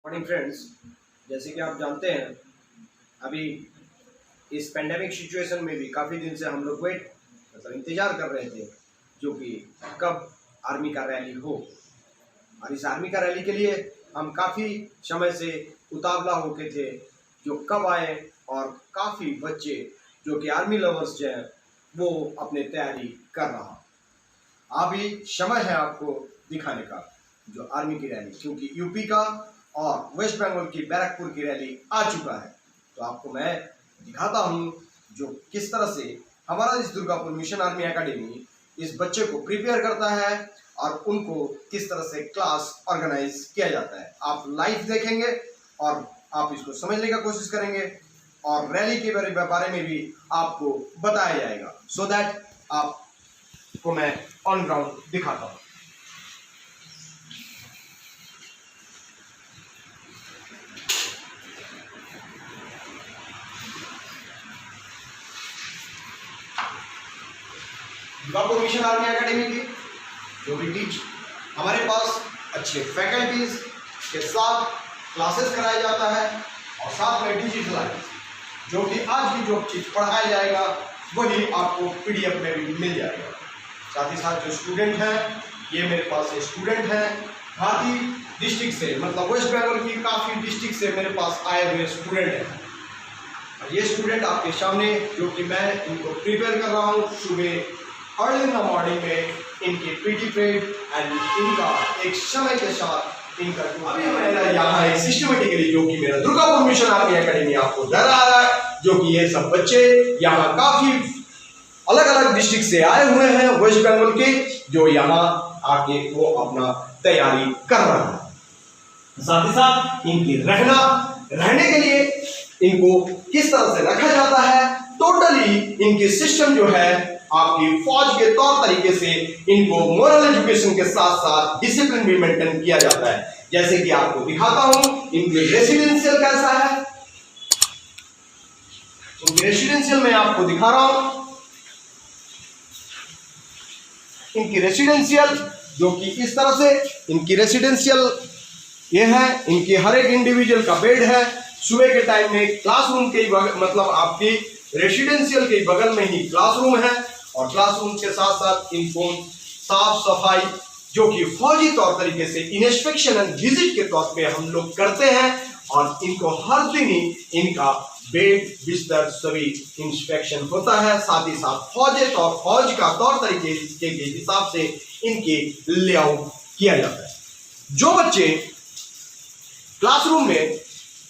Morning friends, जैसे कि आप जानते हैं अभी इस पेंडेमिक सिचुएशन में भी काफ़ी दिन से हम लोग इंतज़ार कर रहे थे जो कि कब आर्मी का रैली हो। और इस आर्मी का रैली के लिए हम काफ़ी समय से उतावला होके थे जो कब आए। और काफ़ी बच्चे जो कि आर्मी लवर्स जो हैं वो अपने तैयारी कर रहा। अभी समय है आपको दिखाने का जो आर्मी की रैली, क्योंकि यूपी का और वेस्ट बंगाल की बैरकपुर की रैली आ चुका है। तो आपको मैं दिखाता हूं जो किस तरह से हमारा इस दुर्गापुर मिशन आर्मी एकेडमी इस बच्चे को प्रिपेयर करता है और उनको किस तरह से क्लास ऑर्गेनाइज किया जाता है। आप लाइव देखेंगे और आप इसको समझने का कोशिश करेंगे और रैली के बारे में भी आपको बताया जाएगा, सो दैट आपको मैं ऑन ग्राउंड दिखाता हूँ। दुर्गापुर मिशन आर्मी एकेडमी की जो भी टीच हमारे पास अच्छे फैकल्टीज के साथ क्लासेस कराया जाता है और साथ में डिजिटलाइज जो कि आज भी जो चीज़ पढ़ाया जाएगा वही आपको पीडीएफ में भी मिल जाएगा। साथ ही साथ जो स्टूडेंट हैं, ये मेरे पास से स्टूडेंट हैं हाथी डिस्ट्रिक्ट से, मतलब वेस्ट बंगाल की काफ़ी डिस्ट्रिक्ट से मेरे पास आए हुए स्टूडेंट हैं। और ये स्टूडेंट आपके सामने जो कि मैं इनको प्रिपेयर कर रहा हूँ सुबह अर्ली इन द मॉर्निंग में इनके पीटी पीरियड एंड इनका एक समय के साथ इनका अभी मेरा यहाँ एक सिस्टमेटिकली जो कि मेरा दुर्गापुर मिशन आर्मी एकेडमी आपको डर आ रहा है, जो कि ये सब बच्चे यहाँ काफी अलग अलग डिस्ट्रिक्ट से आए हुए हैं वेस्ट बंगाल के, जो यहाँ आके वो अपना तैयारी कर रहा है। साथ ही साथ इनकी रहने के लिए इनको किस तरह से रखा जाता है, टोटली इनकी सिस्टम जो है आपकी फौज के तौर तरीके से इनको मोरल एजुकेशन के साथ साथ डिसिप्लिन भी मेंटेन किया जाता है। जैसे कि आपको दिखाता हूं इनके रेसिडेंशियल कैसा है। इनके रेसिडेंशियल में आपको दिखा रहा हूं इनकी रेसिडेंशियल जो कि इस तरह से इनकी रेसिडेंशियल ये है। इनकी हर एक इंडिविजुअल का बेड है। सुबह के टाइम में क्लासरूम के मतलब आपकी रेसिडेंशियल के बगल में ही क्लासरूम है और क्लासरूम के साथ साथ इनको साफ सफाई जो कि फौजी तौर तरीके से इंस्पेक्शन एंड विजिट के तौर पे हम लोग करते हैं और इनको हर दिन ही इनका बेड बिस्तर सभी इंस्पेक्शन होता है। साथ ही साथ फौज का तौर तरीके के हिसाब से इनके लेआउट किया जाता है। जो बच्चे क्लासरूम में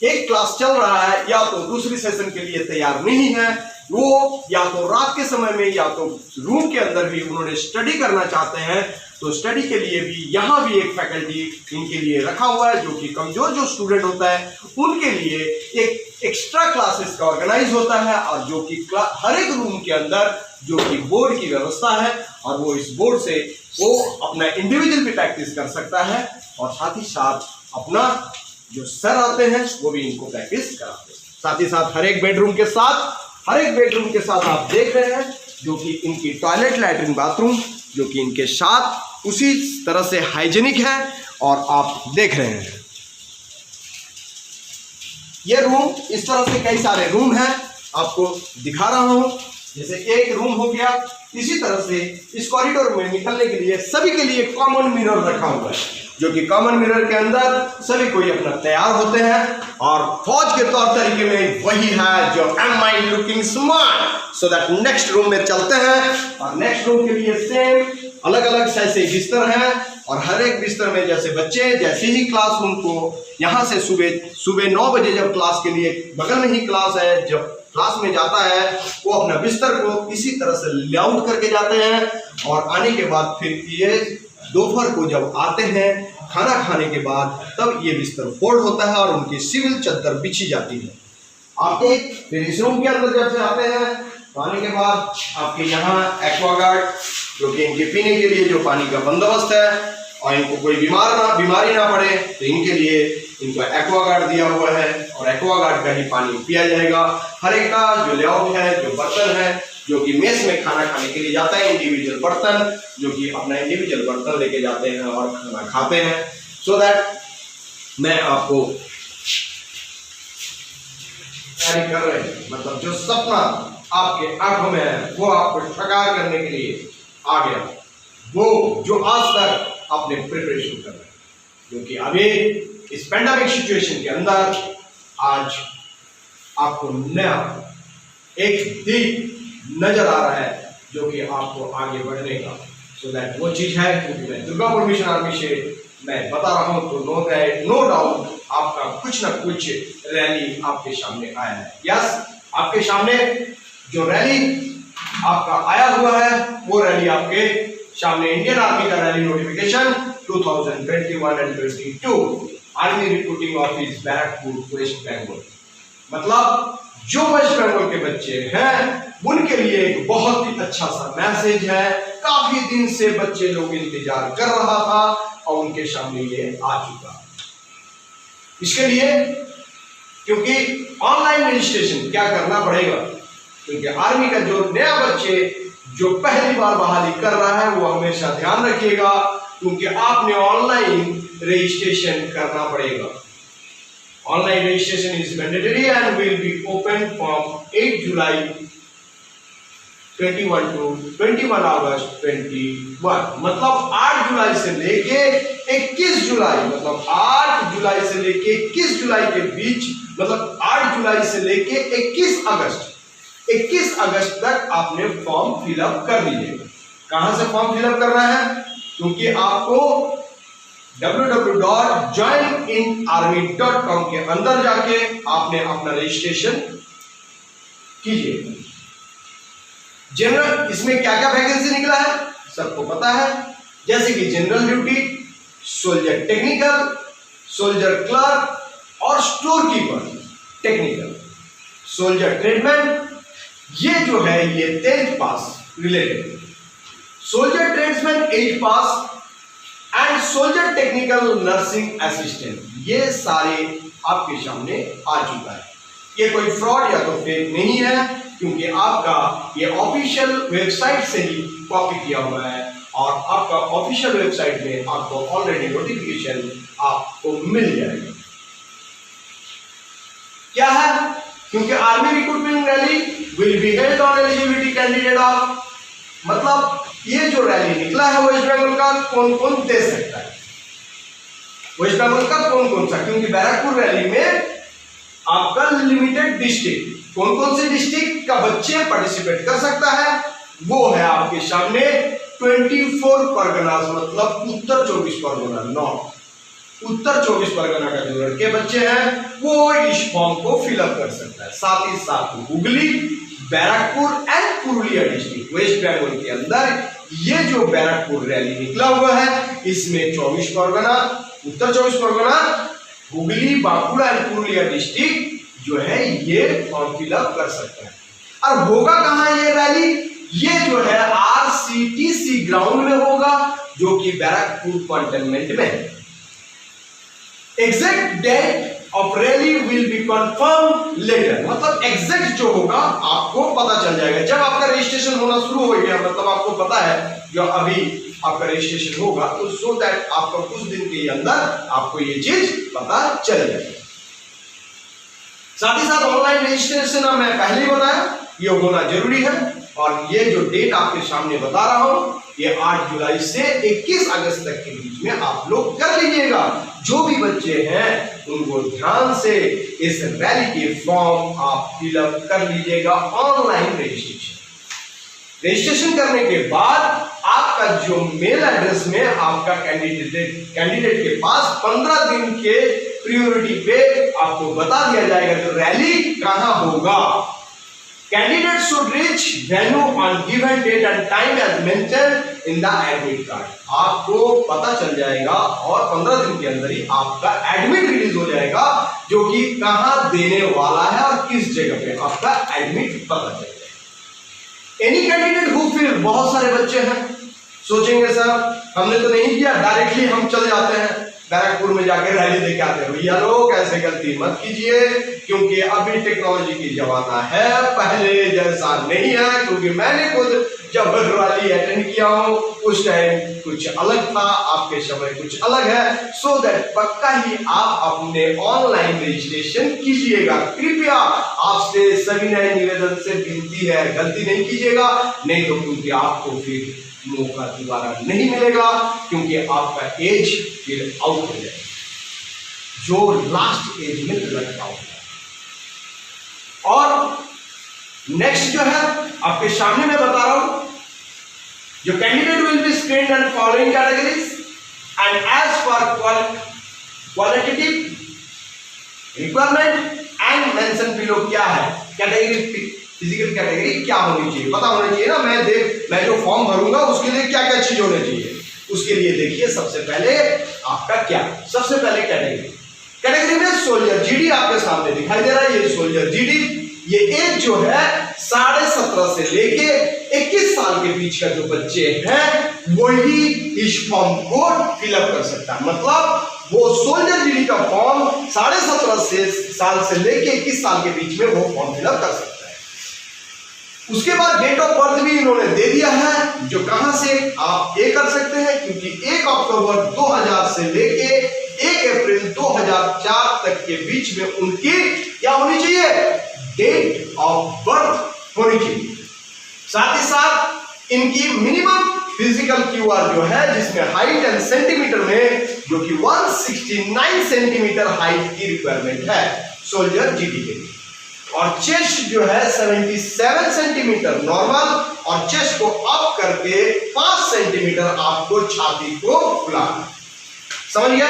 एक क्लास चल रहा है या तो दूसरी सेशन के लिए तैयार नहीं है, वो या तो रात के समय में या तो रूम के अंदर भी उन्होंने स्टडी करना चाहते हैं, तो स्टडी के लिए भी यहाँ भी एक फैकल्टी इनके लिए रखा हुआ है। जो कि कमजोर जो स्टूडेंट होता है उनके लिए एक एक्स्ट्रा क्लासेस का ऑर्गेनाइज होता है और जो कि हर एक रूम के अंदर जो कि बोर्ड की व्यवस्था है और वो इस बोर्ड से वो अपना इंडिविजुअल भी प्रैक्टिस कर सकता है और साथ ही साथ अपना जो सर आते हैं वो भी इनको प्रैक्टिस कराते हैं। साथ ही साथ हर एक बेडरूम के साथ आप देख रहे हैं जो कि इनकी टॉयलेट लैट्रिन बाथरूम जो कि इनके साथ उसी तरह से हाइजीनिक है और आप देख रहे हैं ये रूम इस तरह से कई सारे रूम हैं आपको दिखा रहा हूं। जैसे एक रूम हो गया, इसी तरह से इस कॉरिडोर में निकलने के लिए सभी के लिए कॉमन मिरर रखा हुआ है जो कि कॉमन मिरर के अंदर सभी कोई अपना तैयार होते हैं और फौज के तौर तरीके में वही है जो am I looking smart. So that next room में चलते हैं और नेक्स्ट रूम के लिए सेम अलग अलग से बिस्तर हैं और हर एक बिस्तर में जैसे बच्चे जैसे ही क्लासरूम को यहाँ से सुबह 9 बजे जब क्लास के लिए बगल में ही क्लास है, जब क्लास में जाता है वो अपना बिस्तर को इसी तरह से लेआउट करके जाते हैं और आने के बाद फिर ये दोपहर को जब आते हैं खाना खाने के बाद तब ये बिस्तर फोल्ड होता है और उनकी सिविल चादर बिछी जाती है। आपको फिर इस रूम के अंदर जब से आते हैं तो आने के बाद आपके यहाँ एक्वागार्ड जो कि इनके पीने के लिए जो पानी का बंदोबस्त है और इनको कोई बीमारी ना पड़े तो इनके लिए इनको एक्वागार्ड दिया हुआ है और एक्वागार्ड का ही पानी पिया जाएगा। हर एक का जो लेआउट है, जो बर्तन है जो कि मेस में खाना खाने के लिए जाता है, इंडिविजुअल बर्तन जो कि अपना इंडिविजुअल बर्तन लेके जाते हैं और खाना खाते हैं, सो दैट मैं आपको तैयारी कर रहे हैं, मतलब जो सपना आपके आंखों में है वो आपको साकार करने के लिए आ गया, वो जो आज तक आपने प्रिपरेशन कर रहे हैं, क्योंकि अभी इस पैंडेमिक सिचुएशन के अंदर आज आपको नया एक दीप नजर आ रहा है जो कि आपको आगे बढ़ने का, सो दैट वो चीज है। क्योंकि मैं दुर्गापुर मिशन आर्मी से मैं बता रहा हूं, तो नो डाउट आपका कुछ ना कुछ रैली आपके सामने आया है। यस, आपके सामने जो रैली आपका आया हुआ है वो रैली आपके सामने इंडियन आर्मी का rally notification 2021 and 22 army recruiting office Barrackpore west Bengal, मतलब जो वेस्ट बंगाल के बच्चे हैं उनके लिए एक बहुत ही अच्छा सा मैसेज है। काफी दिन से बच्चे लोग इंतजार कर रहा था और उनके सामने ये आ चुका। इसके लिए क्योंकि ऑनलाइन रजिस्ट्रेशन क्या करना पड़ेगा, क्योंकि आर्मी का जो नया बच्चे जो पहली बार बहाली कर रहा है वो हमेशा ध्यान रखिएगा, क्योंकि आपने ऑनलाइन रजिस्ट्रेशन करना पड़ेगा। Online registration is mandatory and will be open from 8 July 21 to 21 August 21, मतलब 8 जुलाई से लेके 21 जुलाई, मतलब 8 जुलाई से लेके 21 जुलाई के बीच, मतलब 8 जुलाई से लेके 21 अगस्त तक आपने फॉर्म फिलअप कर लीजिएगा। कहां से फॉर्म फिलअप करना है, क्योंकि आपको www.joininarmy.com के अंदर जाके आपने अपना रजिस्ट्रेशन कीजिए। जनरल, इसमें क्या क्या वैकेंसी निकला है सबको पता है, जैसे कि general duty, soldier technical, soldier clerk और store keeper technical, soldier tradesman, ये जो है ये 10th pass related, soldier tradesman 8th pass and soldier technical nursing assistant, ये सारे आपके सामने आ चुका है। ये कोई फ्रॉड या तो फेक नहीं है, क्योंकि आपका ये ऑफिशियल वेबसाइट से ही कॉपी किया हुआ है और आपका ऑफिशियल वेबसाइट में आपको ऑलरेडी नोटिफिकेशन आपको मिल जाएगा। क्या है, क्योंकि army recruitment rally will be held on eligibility candidate of, मतलब ये जो रैली निकला है वेस्ट बंगाल का कौन कौन दे सकता है, वेस्ट बंगाल का कौन कौन सा, क्योंकि बैरकपुर रैली में आपका लिमिटेड डिस्ट्रिक्ट, कौन कौन से डिस्ट्रिक्ट का बच्चे पार्टिसिपेट कर सकता है वो है आपके सामने 24 परगना, मतलब उत्तर 24 परगना, नॉर्थ उत्तर 24 परगना का जो लड़के बच्चे हैं वो इस फॉर्म को फिलअप कर सकता है। साथ ही साथ Hooghly, Barrackpore and Purulia district west Bengal के अंदर ये जो बैरकपुर रैली निकला हुआ है इसमें 24 परगना, उत्तर 24 परगना, हुगली, बांकुड़ा एंड पुरुलिया डिस्ट्रिक्ट जो है ये फॉर्म फिलअप कर सकता है। और होगा कहां ये रैली, ये जो है RCTC ग्राउंड में होगा जो कि बैरकपुर कंटोनमेंट में है। Exact date of rally will be confirm letter, मतलब एग्जैक्ट जो होगा आपको पता चल जाएगा जब आपका रजिस्ट्रेशन होना शुरू हो गया, मतलब आपको पता है जो अभी आपका रजिस्ट्रेशन होगा, तो सो दैट आपको कुछ दिन के अंदर आपको ये चीज पता चल जाएगी। साथ ही साथ ऑनलाइन रजिस्ट्रेशन मैं पहले ही बताया ये होना जरूरी है, और ये जो डेट आपके सामने बता रहा हूं ये 8 जुलाई से 21 अगस्त तक के बीच में आप लोग कर लीजिएगा। जो भी बच्चे हैं उनको ध्यान से इस रैली के फॉर्म आप फिलअप कर लीजिएगा ऑनलाइन रजिस्ट्रेशन करने के बाद आपका जो मेल एड्रेस में आपका कैंडिडेट के पास 15 दिन के प्रियोरिटी पे आपको बता दिया जाएगा कि रैली कहां होगा। Candidate should reach venue on given date and time as mentioned in the admit card, आपको पता चल जाएगा और 15 दिन के अंदर ही आपका एडमिट रिलीज हो जाएगा जो कि कहां देने वाला है और किस जगह पे आपका एडमिट पता चल जाएगा। एनी कैंडिडेट हु फील, बहुत सारे बच्चे हैं सोचेंगे सर हमने तो नहीं किया, डायरेक्टली हम चल जाते हैं, बैरकपुर में जाके रैली लेके आते हैं। भैया लोग ऐसे गलती मत कीजिए, क्योंकि अभी टेक्नोलॉजी की जमाना है, पहले जैसा नहीं है। क्योंकि मैंने खुद जब रैली अटेंड किया हूँ उस टाइम कुछ अलग था, आपके समय कुछ अलग है। सो दैट पक्का ही आप अपने ऑनलाइन रजिस्ट्रेशन कीजिएगा। कृपया आपसे सविनय निवेदन से विनती है, गलती नहीं कीजिएगा, नहीं तो क्योंकि आपको फिर मौका दोबारा नहीं मिलेगा, क्योंकि आपका एज फिर आउट हो जाएगा, जो लास्ट एज में लग आउट है। और नेक्स्ट जो है आपके सामने मैं बता रहा हूं, जो candidate will be screened and following categories and as per qualitative requirement and mention below क्या है कैटेगरी, फिजिकल कैटेगरी क्या होनी चाहिए, पता होना चाहिए ना। मैं जो फॉर्म भरूंगा उसके लिए क्या क्या चीज होनी चाहिए, उसके लिए देखिए सबसे पहले आपका क्या, सबसे पहले कैटेगरी में सोल्जर जीडी आपके सामने दिखाई दे रहा है। ये सोल्जर जीडी, ये एज जो है 17.5 से लेके 21 साल के बीच का जो बच्चे हैं वही इस फॉर्म को फिलअप कर सकता है। मतलब वो सोल्जर जीडी का फॉर्म 17.5 साल से लेके 21 साल के बीच में वो फॉर्म फिलअप कर सकता है। उसके बाद डेट ऑफ बर्थ भी इन्होंने दे दिया है, जो कहां से आप ये कर सकते हैं, क्योंकि 1 अक्टूबर 2000 से लेके 1 अप्रैल 2004 तक के बीच में उनकी क्या होनी चाहिए, डेट ऑफ बर्थ होनी चाहिए। साथ ही साथ इनकी मिनिमम फिजिकल क्यूआर जो है, जिसमें हाइट एंड सेंटीमीटर में जो कि 169 सेंटीमीटर हाइट की रिक्वायरमेंट है सोल्जर जीडी के लिए। और चेस्ट जो है 77 सेंटीमीटर नॉर्मल, और चेस्ट को अप करके 5 सेंटीमीटर आपको छाती को फुलाना। समझ गया?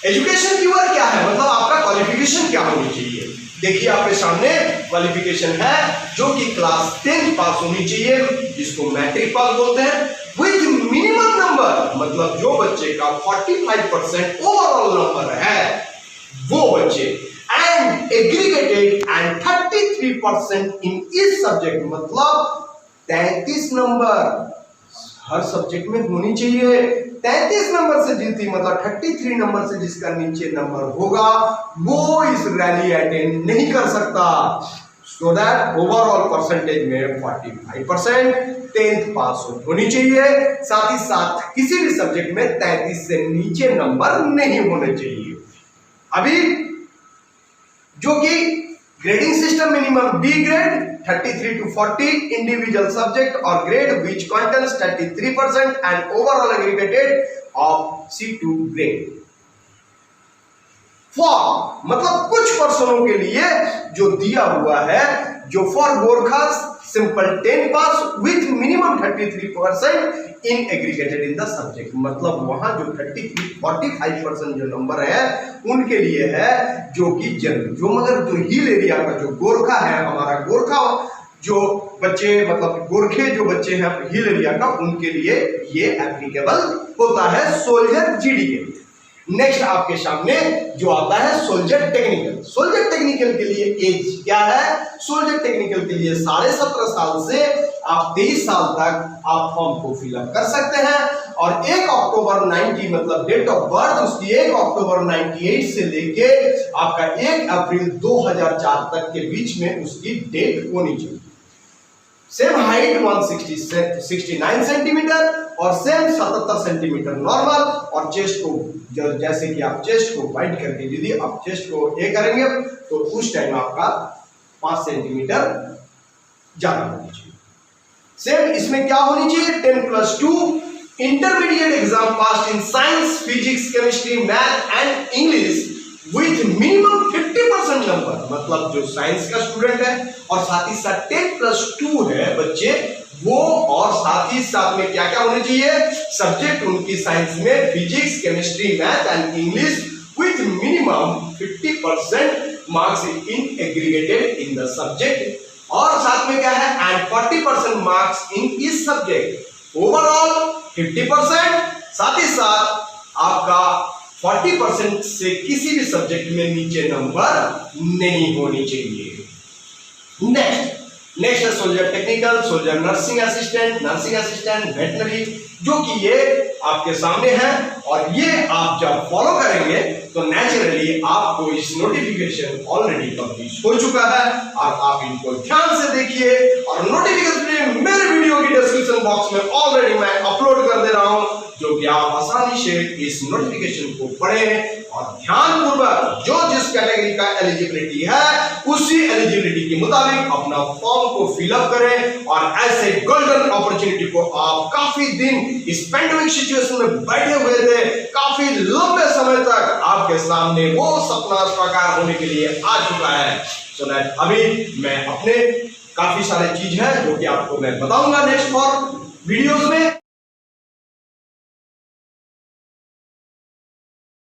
एजुकेशन क्यूआर क्या है, मतलब आपका क्वालिफिकेशन क्या होनी चाहिए। देखिए आपके सामने क्वालिफिकेशन है जो कि क्लास 10 पास होनी चाहिए, जिसको मैट्रिक पास बोलते हैं, विथ मिनिमम नंबर, मतलब जो बच्चे का 45% ओवरऑल नंबर है वो बच्चे, एंड एग्रीगेटेड एंड 33% इन इस सब्जेक्ट, मतलब 33 नंबर हर सब्जेक्ट में होनी चाहिए। 33 नंबर से जीती, मतलब 33 नंबर से जिसका नीचे नंबर होगा वो इस रैली अटेंड नहीं कर सकता। सो दैट ओवरऑल परसेंटेज में 45% 10th पास होनी चाहिए। साथ ही साथ किसी भी सब्जेक्ट में 33 से नीचे नंबर नहीं होने चाहिए। अभी जो कि grading system minimum B grade 33 to 40 individual subject और grade which contains 33% and overall aggregated of C2 grade. For मतलब कुछ पर्सनों के लिए जो दिया हुआ है, जो for Gorkha simple 10 pass with minimum 33% in aggregated in the subject, मतलब वहां जो 45% जो नंबर है उनके लिए है, जो कि जो मगर जो हिल एरिया का जो गोरखा है, हमारा गोरखा जो बच्चे, मतलब गोरखे जो बच्चे हैं हिल एरिया का, उनके लिए ये एप्लीकेबल होता है सोल्जर जीडी के लिए। नेक्स्ट आपके सामने जो आता है सोल्जर टेक्निकल। सोल्जर टेक्निकल के लिए एज क्या है, सोल्जर टेक्निकल के लिए 17.5 साल से आप 23 साल तक आप फॉर्म को फिलअप कर सकते हैं। और 1 अक्टूबर 90 मतलब डेट ऑफ बर्थ उसकी 1 अक्टूबर 98 से लेके आपका 1 अप्रैल 2004 तक के बीच में उसकी डेट होनी चाहिए। सेम हाइट 169 सेंटीमीटर और सेम 77 सेंटीमीटर नॉर्मल, और चेस्ट को जैसे कि आप चेस्ट को वाइड करके यदि आप चेस्ट को ये करेंगे तो उस टाइम आपका 5 सेंटीमीटर ज्यादा होनी चाहिए। सेम इसमें क्या होनी चाहिए, 10+2 intermediate exam pass in science, physics, chemistry, math and English with minimum 50% number, मतलब जो साइंस का स्टूडेंट है और साथ ही साथ 10+2 है बच्चे वो, और साथ ही साथ में क्या क्या होने चाहिए सब्जेक्ट उनकी साइंस में physics, chemistry, math and English with minimum 50% marks in aggregated in the subject, और साथ में क्या है एंड 40% मार्क्स इन इस सब्जेक्ट, ओवरऑल 50%, साथ ही साथ आपका 40% से किसी भी सब्जेक्ट में नीचे नंबर नहीं होनी चाहिए। नेक्स्ट नेक्स्ट है soldier technical, soldier nursing assistant, veterinary, जो कि ये आपके सामने है। और ये आप जब फॉलो करेंगे तो नेचुरली आपको इस नोटिफिकेशन ऑलरेडी पब्लिश हो चुका है और आप इनको ध्यान से देखिए। और नोटिफिकेशन मेरे वीडियो की डिस्क्रिप्शन बॉक्स में ऑलरेडी मैं अपलोड कर दे रहा हूं, जो कि आप आसानी से इस नोटिफिकेशन को पढ़ें और ध्यानपूर्वक जो जिस कैटेगरी का एलिजिबिलिटी है उसी एलिजिबिलिटी के मुताबिक अपना फॉर्म को फिलअप करें। और ऐसे गोल्डन अपॉर्चुनिटी को आप काफी दिन इस पेंडेमिक सिचुएशन में बैठे हुए थे, काफी लंबे समय तक आपके सामने वो सपना साकार होने के लिए आ चुका है। सो दैट अभी मैं अपने काफी सारे चीज है जो कि आपको मैं बताऊंगा नेक्स्ट फॉर वीडियोस में।